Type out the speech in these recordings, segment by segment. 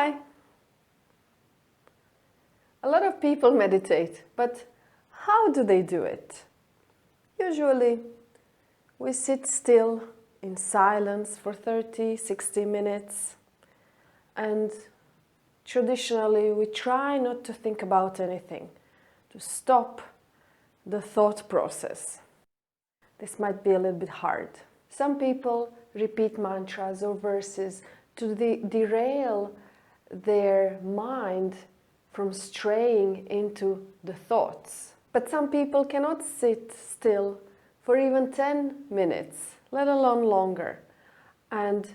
Hi! A lot of people meditate, but how do they do it? Usually, we sit still in silence for 30, 60 minutes, and traditionally we try not to think about anything, to stop the thought process. This might be a little bit hard. Some people repeat mantras or verses to derail their mind from straying into the thoughts. But some people cannot sit still for even 10 minutes, let alone longer. And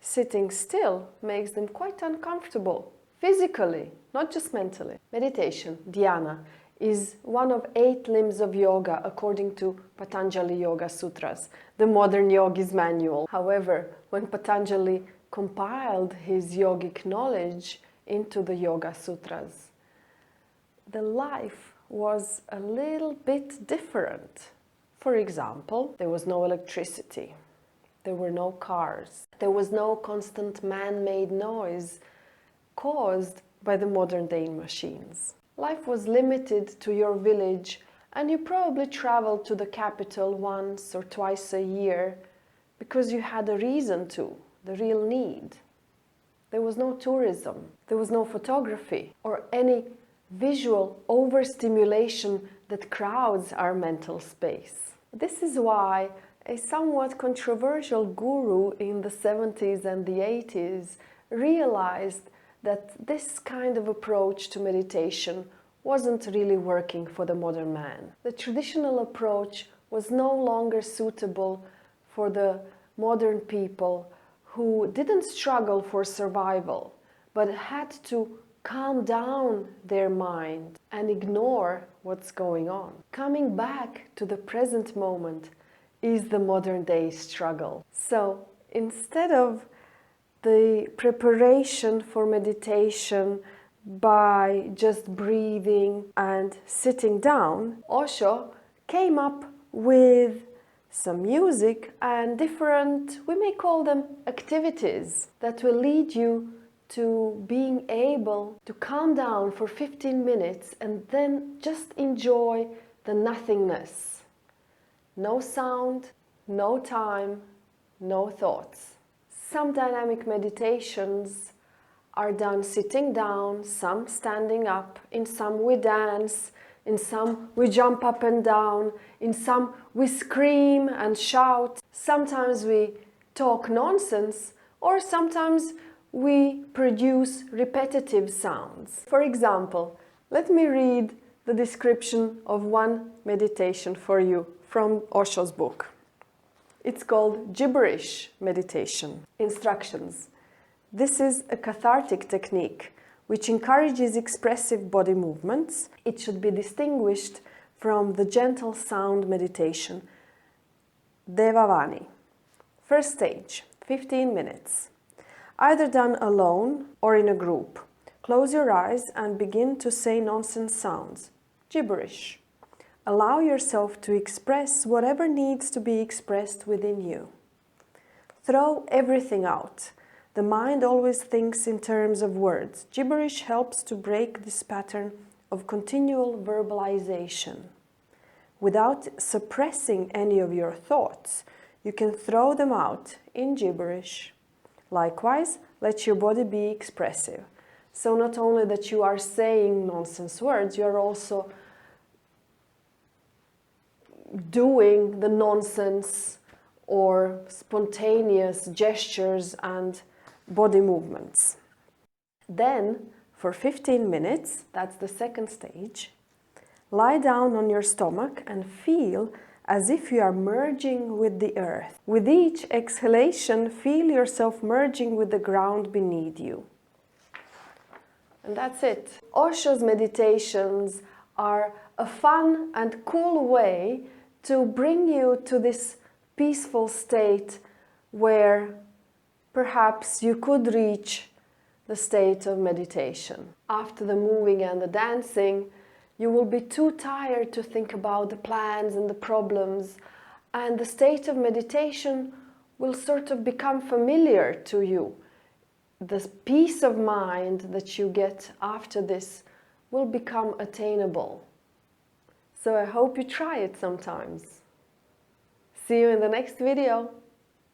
sitting still makes them quite uncomfortable, physically, not just mentally. Meditation, dhyana, is one of 8 limbs of yoga according to Patanjali Yoga Sutras, the modern yogi's manual. However, when Patanjali compiled his yogic knowledge into the Yoga Sutras, the life was a little bit different. For example, there was no electricity, there were no cars, there was no constant man-made noise caused by the modern-day machines. Life was limited to your village, and you probably traveled to the capital once or twice a year because you had a reason to, the real need. There was no tourism, there was no photography or any visual overstimulation that crowds our mental space. This is why a somewhat controversial guru in the 70s and the 80s realized that this kind of approach to meditation wasn't really working for the modern man. The traditional approach was no longer suitable for the modern people who didn't struggle for survival, but had to calm down their mind and ignore what's going on. Coming back to the present moment is the modern day struggle. So instead of the preparation for meditation by just breathing and sitting down, Osho came up with some music and different, we may call them activities, that will lead you to being able to calm down for 15 minutes and then just enjoy the nothingness. No sound, no time, no thoughts. Some dynamic meditations are done sitting down, some standing up, in some we dance, in some we jump up and down, in some we scream and shout. Sometimes we talk nonsense, or sometimes we produce repetitive sounds. For example, let me read the description of one meditation for you from Osho's book. It's called gibberish meditation. Instructions. This is a cathartic technique which encourages expressive body movements. It should be distinguished from the gentle sound meditation, Devavani. First stage, 15 minutes. Either done alone or in a group. Close your eyes and begin to say nonsense sounds, gibberish. Allow yourself to express whatever needs to be expressed within you. Throw everything out. The mind always thinks in terms of words. Gibberish helps to break this pattern of continual verbalization. Without suppressing any of your thoughts, you can throw them out in gibberish. Likewise, let your body be expressive. So not only that you are saying nonsense words, you are also doing the nonsense or spontaneous gestures and body movements. Then, for 15 minutes, that's the second stage, lie down on your stomach and feel as if you are merging with the earth. With each exhalation, feel yourself merging with the ground beneath you. And that's it. Osho's meditations are a fun and cool way to bring you to this peaceful state where perhaps you could reach the state of meditation. After the moving and the dancing, you will be too tired to think about the plans and the problems, and the state of meditation will sort of become familiar to you. the peace of mind that you get after this will become attainable. So I hope you try it sometimes. See you in the next video.